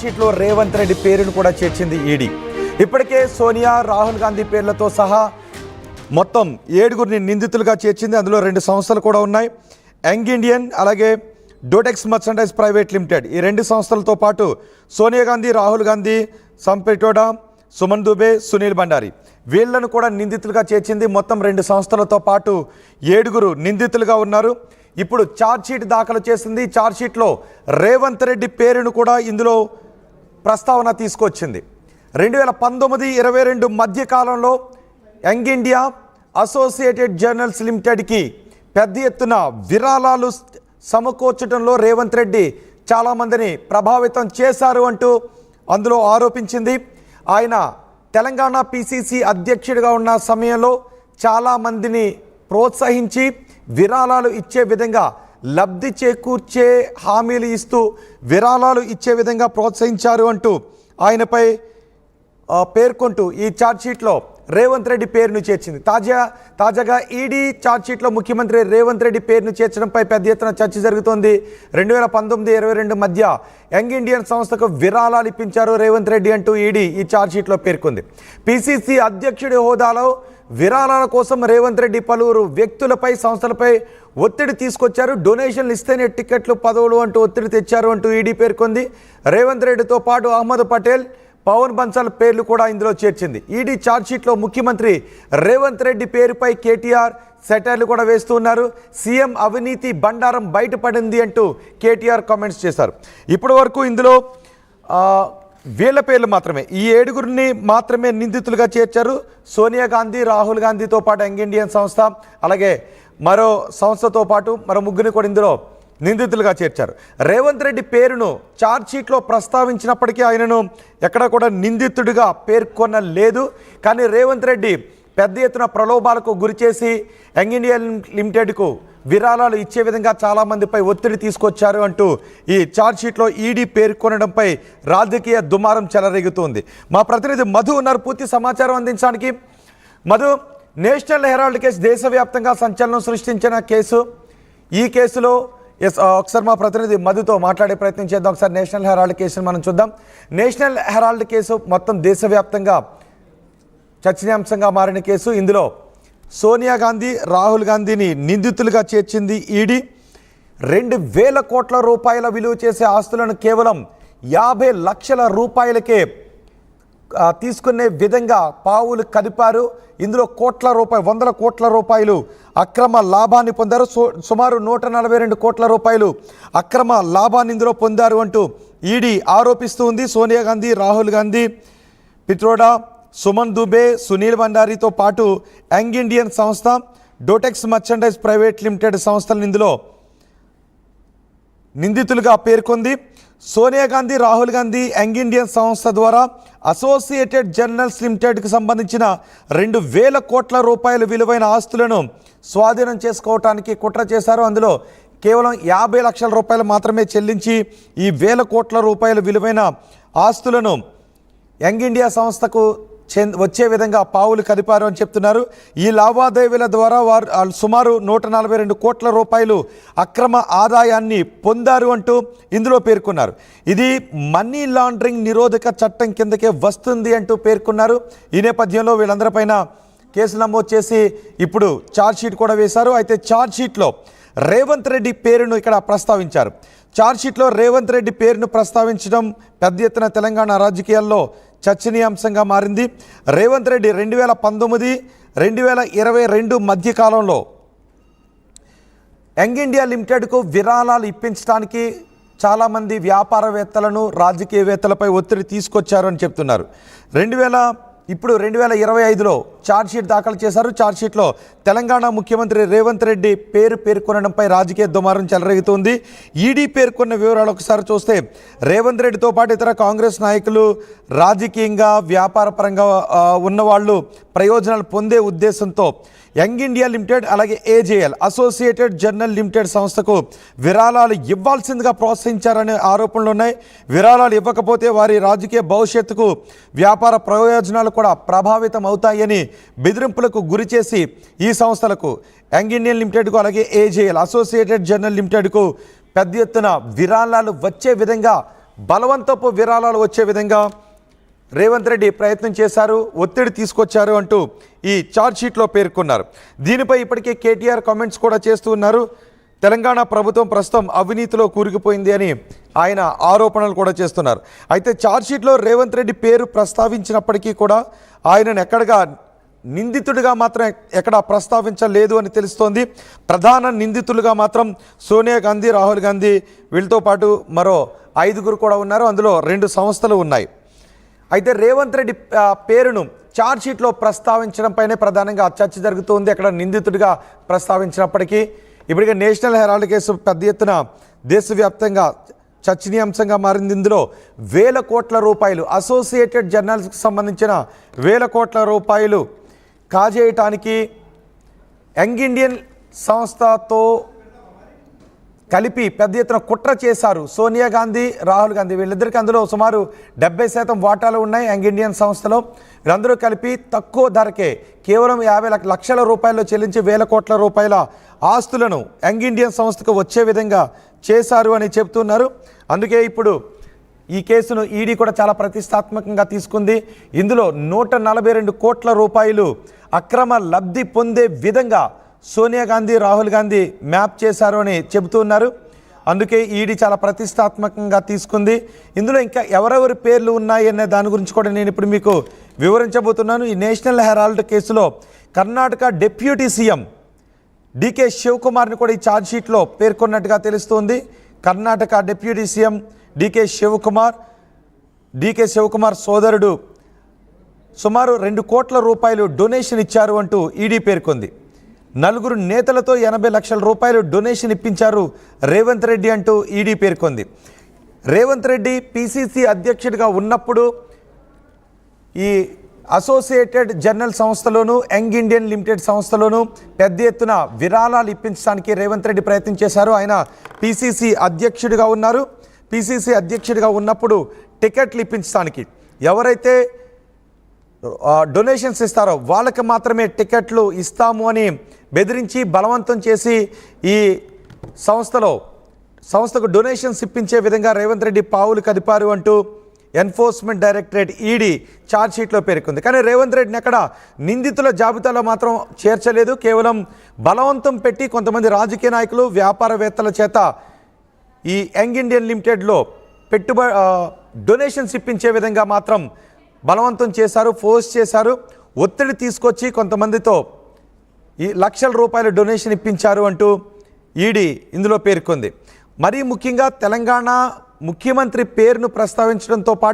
ఛార్జ్షీట్లో రేవంత్ రెడ్డి పేరును కూడా చేర్చింది ఈడీ. ఇప్పటికే సోనియా, రాహుల్ గాంధీ పేర్లతో సహా మొత్తం 7గురిని నిందితులుగా చేర్చింది. అందులో 2 సంస్థలు కూడా ఉన్నాయి. యంగ్ ఇండియన్ అలాగే డోటెక్స్ మర్చండైజ్ ప్రైవేట్ లిమిటెడ్. ఈ 2 సంస్థలతో పాటు సోనియా గాంధీ, రాహుల్ గాంధీ, సంపెటోడా, సుమన్ దుబే, సునీల్ భండారి వీళ్లను కూడా నిందితులుగా చేర్చింది. మొత్తం 2 సంస్థలతో పాటు 7గురు నిందితులుగా ఉన్నారు. ఇప్పుడు ఛార్జ్షీట్ దాఖలు చేసింది. ఛార్జ్షీట్లో రేవంత్ రెడ్డి పేరును కూడా ఇందులో ప్రస్తావన తీసుకొచ్చింది. 2019-22 మధ్య కాలంలో యంగ్ ఇండియా, అసోసియేటెడ్ జర్నల్స్ లిమిటెడ్కి పెద్ద ఎత్తున విరాళాలు సమకూర్చడంలో రేవంత్ రెడ్డి చాలామందిని ప్రభావితం చేశారు అంటూ అందులో ఆరోపించింది. ఆయన తెలంగాణ పిసిసి అధ్యక్షుడిగా ఉన్న సమయంలో చాలామందిని ప్రోత్సహించి విరాళాలు ఇచ్చే విధంగా, లబ్ధి చేకూర్చే హామీలు ఇస్తూ విరాళాలు ఇచ్చే విధంగా ప్రోత్సహించారు అంటూ ఆయనపై పేర్కొంటూ ఈ ఛార్జ్షీట్లో రేవంత్ రెడ్డి పేరును చేర్చింది. తాజాగా ఈడీ ఛార్జ్షీట్లో ముఖ్యమంత్రి రేవంత్ రెడ్డి పేరును చేర్చడంపై పెద్ద ఎత్తున చర్చ జరుగుతోంది. 2019-22 మధ్య యంగ్ ఇండియన్ సంస్థకు విరాళాలు ఇప్పించారు రేవంత్ రెడ్డి అంటూ ఈడీ ఈ ఛార్జ్షీట్లో పేర్కొంది. పిసిసి అధ్యక్షుడి హోదాలో విరాళాల కోసం రేవంత్ రెడ్డి పలువురు వ్యక్తులపై, సంస్థలపై ఒత్తిడి తీసుకొచ్చారు. డొనేషన్లు ఇస్తేనే టికెట్లు, పదవులు అంటూ ఒత్తిడి తెచ్చారు అంటూ ఈడీ పేర్కొంది. రేవంత్ రెడ్డితో పాటు అహ్మద్ పటేల్, పవన్ బన్సాల్ పేర్లు కూడా ఇందులో చేర్చింది. ఈడీ ఛార్జ్షీట్లో ముఖ్యమంత్రి రేవంత్ రెడ్డి పేరుపై కేటీఆర్ సెటైర్లు కూడా వేస్తూ ఉన్నారు. సీఎం అవినీతి బండారం బయటపడింది అంటూ కేటీఆర్ కామెంట్స్ చేశారు. ఇప్పటి వరకు ఇందులో వీళ్ళ పేర్లు మాత్రమే, ఈ 7గురిని మాత్రమే నిందితులుగా చేర్చారు. సోనియా గాంధీ, రాహుల్ గాంధీతో పాటు యంగ్ ఇండియన్ సంస్థ, అలాగే మరో సంస్థతో పాటు మరో 3గురిని కూడా ఇందులో నిందితులుగా చేర్చారు. రేవంత్ రెడ్డి పేరును ఛార్జ్షీట్లో ప్రస్తావించినప్పటికీ ఆయనను ఎక్కడా కూడా నిందితుడిగా పేర్కొనలేదు. కానీ రేవంత్ రెడ్డి పెద్ద ఎత్తున ప్రలోభాలకు గురిచేసి యంగ్ ఇండియన్ లిమిటెడ్కు విరాళాలు ఇచ్చే విధంగా చాలామందిపై ఒత్తిడి తీసుకొచ్చారు అంటూ ఈ ఛార్జ్షీట్లో ఈడీ పేర్కొనడంపై రాజకీయ దుమారం చెలరేగుతోంది. మా ప్రతినిధి మధు ఉన్నారు పూర్తి సమాచారం అందించడానికి. మధు, నేషనల్ హెరాల్డ్ కేసు దేశవ్యాప్తంగా సంచలనం సృష్టించిన కేసు. ఈ కేసులో ఒకసారి మా ప్రతినిధి మధుతో మాట్లాడే ప్రయత్నం చేద్దాం. ఒకసారి నేషనల్ హెరాల్డ్ కేసును మనం చూద్దాం. నేషనల్ హెరాల్డ్ కేసు మొత్తం దేశవ్యాప్తంగా చర్చనీయాంశంగా మారిన కేసు. ఇందులో సోనియా గాంధీ, రాహుల్ గాంధీని నిందితులుగా చేర్చింది ఈడీ. 2,000 కోట్ల రూపాయల విలువ చేసే ఆస్తులను కేవలం 50 లక్షల రూపాయలకే తీసుకునే విధంగా పావులు కదిపారు. ఇందులో వందల కోట్ల రూపాయలు అక్రమ లాభాన్ని పొందారు. సుమారు 142 కోట్ల రూపాయలు అక్రమ లాభాన్ని ఇందులో పొందారు అంటూ ఈడీ ఆరోపిస్తూ ఉంది. సోనియా గాంధీ, రాహుల్ గాంధీ, పిట్రోడా, సుమన్ దుబే, సునీల్ భండారితో పాటు యంగ్ ఇండియన్ సంస్థ, డోటెక్స్ మర్చండైజ్ ప్రైవేట్ లిమిటెడ్ సంస్థలను ఇందులో నిందితులుగా పేర్కొంది. సోనియా గాంధీ, రాహుల్ గాంధీ యంగ్ ఇండియన్ సంస్థ ద్వారా అసోసియేటెడ్ జర్నల్స్ లిమిటెడ్కి సంబంధించిన 2,000 కోట్ల రూపాయల విలువైన ఆస్తులను స్వాధీనం చేసుకోవటానికి కుట్ర చేశారు. అందులో కేవలం 50 లక్షల రూపాయలు మాత్రమే చెల్లించి ఈ 1,000 కోట్ల రూపాయల విలువైన ఆస్తులను యంగ్ ఇండియా సంస్థకు వచ్చే విధంగా పావులు కదిపారు అని చెప్తున్నారు. ఈ లావాదేవీల ద్వారా వారు సుమారు 142 కోట్ల రూపాయలు అక్రమ ఆదాయాన్ని పొందారు అంటూ ఇందులో పేర్కొన్నారు. ఇది మనీ లాండరింగ్ నిరోధక చట్టం కిందకే వస్తుంది అంటూ పేర్కొన్నారు. ఈ నేపథ్యంలో వీళ్ళందరిపైన కేసు నమోదు చేసి ఇప్పుడు ఛార్జ్షీట్ కూడా వేశారు. అయితే ఛార్జ్షీట్లో రేవంత్ రెడ్డి పేరును ఇక్కడ ప్రస్తావించారు. ఛార్జ్షీట్లో రేవంత్ రెడ్డి పేరును ప్రస్తావించడం పెద్ద ఎత్తున తెలంగాణ రాజకీయాల్లో చర్చనీయాంశంగా మారింది. రేవంత్ రెడ్డి 2019-2022 మధ్య కాలంలో యంగ్ ఇండియా లిమిటెడ్కు విరాళాలు ఇప్పించడానికి చాలామంది వ్యాపారవేత్తలను, రాజకీయవేత్తలపై ఒత్తిడి తీసుకొచ్చారు అని చెప్తున్నారు. 2025లో ఛార్జ్షీట్ దాఖలు చేశారు. ఛార్జ్షీట్లో తెలంగాణ ముఖ్యమంత్రి రేవంత్ రెడ్డి పేరు పేర్కొనడంపై రాజకీయ దుమారం చెలరేగుతోంది. ఈడీ పేర్కొన్న వివరాలు ఒకసారి చూస్తే రేవంత్ రెడ్డితో పాటు ఇతర కాంగ్రెస్ నాయకులు, రాజకీయంగా వ్యాపారపరంగా ఉన్నవాళ్ళు ప్రయోజనాలు పొందే ఉద్దేశంతో యంగ్ ఇండియా లిమిటెడ్ అలాగే ఏజేఎల్ అసోసియేటెడ్ జర్నల్ లిమిటెడ్ సంస్థకు విరాళాలు ఇవ్వాల్సిందిగా ప్రోత్సహించారనే ఆరోపణలు ఉన్నాయి. విరాళాలు ఇవ్వకపోతే వారి రాజకీయ భవిష్యత్తుకు, వ్యాపార ప్రయోజనాలు కూడా ప్రభావితం అవుతాయని బెదిరింపులకు గురిచేసి ఈ సంస్థలకు యంగ్ ఇండియన్ లిమిటెడ్కు అలాగే ఏజేఎల్ అసోసియేటెడ్ జర్నల్ లిమిటెడ్కు పెద్ద ఎత్తున విరాళాలు వచ్చే విధంగా బలవంతపు విరాళాలు వచ్చే విధంగా రేవంత్ రెడ్డి ప్రయత్నం చేశారు, ఒత్తిడి తీసుకొచ్చారు అంటూ ఈ ఛార్జ్షీట్లో పేర్కొన్నారు. దీనిపై ఇప్పటికే కేటీఆర్ కామెంట్స్ కూడా చేస్తూ ఉన్నారు. తెలంగాణ ప్రభుత్వం ప్రస్తుతం అవినీతిలో కూరుకుపోయింది అని ఆయన ఆరోపణలు కూడా చేస్తున్నారు. అయితే ఛార్జ్షీట్లో రేవంత్ రెడ్డి పేరు ప్రస్తావించినప్పటికీ కూడా ఆయనను ఎక్కడగా నిందితుడిగా మాత్రం ఎక్కడ ప్రస్తావించలేదు అని తెలుస్తోంది. ప్రధాన నిందితులుగా మాత్రం సోనియా గాంధీ, రాహుల్ గాంధీ, వీళ్ళతో పాటు మరో 5గురు కూడా ఉన్నారు. అందులో 2 సంస్థలు ఉన్నాయి. అయితే రేవంత్ రెడ్డి పేరును ఛార్జ్షీట్లో ప్రస్తావించడంపైనే ప్రధానంగా చర్చ జరుగుతుంది. అక్కడ నిందితుడిగా ప్రస్తావించినప్పటికీ ఇప్పటికే నేషనల్ హెరాల్డ్ కేసు పెద్ద ఎత్తున దేశవ్యాప్తంగా చర్చనీయాంశంగా మారింది. ఇందులో వేల కోట్ల రూపాయలు, అసోసియేటెడ్ జర్నల్స్కి సంబంధించిన వేల కోట్ల రూపాయలు కాజేయటానికి యంగ్ ఇండియన్ సంస్థతో కలిపి పెద్ద ఎత్తున కుట్ర చేశారు సోనియా గాంధీ, రాహుల్ గాంధీ. వీళ్ళిద్దరికీ అందులో సుమారు 70% వాటాలు ఉన్నాయి యంగ్ ఇండియన్ సంస్థలో. వీళ్ళందరూ కలిపి తక్కువ ధరకే కేవలం 50 లక్షల రూపాయలు చెల్లించి వేల కోట్ల రూపాయల ఆస్తులను యంగ్ ఇండియన్ సంస్థకు వచ్చే విధంగా చేశారు అని చెబుతున్నారు. అందుకే ఇప్పుడు ఈ కేసును ఈడీ కూడా చాలా ప్రతిష్టాత్మకంగా తీసుకుంది. ఇందులో 142 కోట్ల రూపాయలు అక్రమ లబ్ధి పొందే విధంగా సోనియా గాంధీ, రాహుల్ గాంధీ మ్యాప్ చేశారు అని చెబుతున్నారు. అందుకే ఈడీ చాలా ప్రతిష్టాత్మకంగా తీసుకుంది. ఇందులో ఇంకా ఎవరెవరి పేర్లు ఉన్నాయి అనే దాని గురించి కూడా నేను ఇప్పుడు మీకు వివరించబోతున్నాను. ఈ నేషనల్ హెరాల్డ్ కేసులో కర్ణాటక డిప్యూటీ సీఎం డీకే శివకుమార్ని కూడా ఈ ఛార్జ్షీట్లో పేర్కొన్నట్టుగా తెలుస్తోంది. కర్ణాటక డిప్యూటీ సీఎం డీకే శివకుమార్ సోదరుడు సుమారు 2 కోట్ల రూపాయలు డొనేషన్ ఇచ్చారు అంటూ ఈడీ పేర్కొంది. 4 నేతలతో 80 లక్షల రూపాయలు డొనేషన్ ఇప్పించారు రేవంత్ రెడ్డి అంటూ ఈడీ పేర్కొంది. రేవంత్ రెడ్డి పిసిసి అధ్యక్షుడిగా ఉన్నప్పుడు ఈ అసోసియేటెడ్ జర్నల్ సంస్థలోను, యంగ్ ఇండియన్ లిమిటెడ్ సంస్థలోను పెద్ద ఎత్తున విరాళాలు ఇప్పించడానికి రేవంత్ రెడ్డి ప్రయత్నం చేశారు. ఆయన పిసిసి అధ్యక్షుడిగా ఉన్నారు. పిసిసి అధ్యక్షుడిగా ఉన్నప్పుడు టికెట్లు ఇప్పించడానికి ఎవరైతే డొనేషన్స్ ఇస్తారో వాళ్ళకి మాత్రమే టికెట్లు ఇస్తాము అని బెదిరించి బలవంతం చేసి ఈ సంస్థకు డొనేషన్స్ ఇప్పించే విధంగా రేవంత్ రెడ్డి పావులు కదిపారు అంటూ ఎన్ఫోర్స్మెంట్ డైరెక్టరేట్ ఈడీ ఛార్జ్షీట్లో పేర్కొంది. కానీ రేవంత్ రెడ్డిని ఎక్కడ నిందితుల జాబితాలో మాత్రం చేర్చలేదు. కేవలం బలవంతం పెట్టి కొంతమంది రాజకీయ నాయకులు, వ్యాపారవేత్తల చేత ఈ యంగ్ ఇండియన్ లిమిటెడ్లో డొనేషన్స్ ఇప్పించే విధంగా మాత్రం బలవంతం చేశారు, ఫోర్స్ చేశారు, ఒత్తిడి తీసుకొచ్చి కొంతమందితో ఈ లక్షల రూపాయల డొనేషన్ ఇప్పించారు అంటూ ఈడీ ఇందులో పేర్కొంది. మరీ ముఖ్యంగా తెలంగాణ ముఖ్యమంత్రి పేరును ప్రస్తావించడంతో పాటు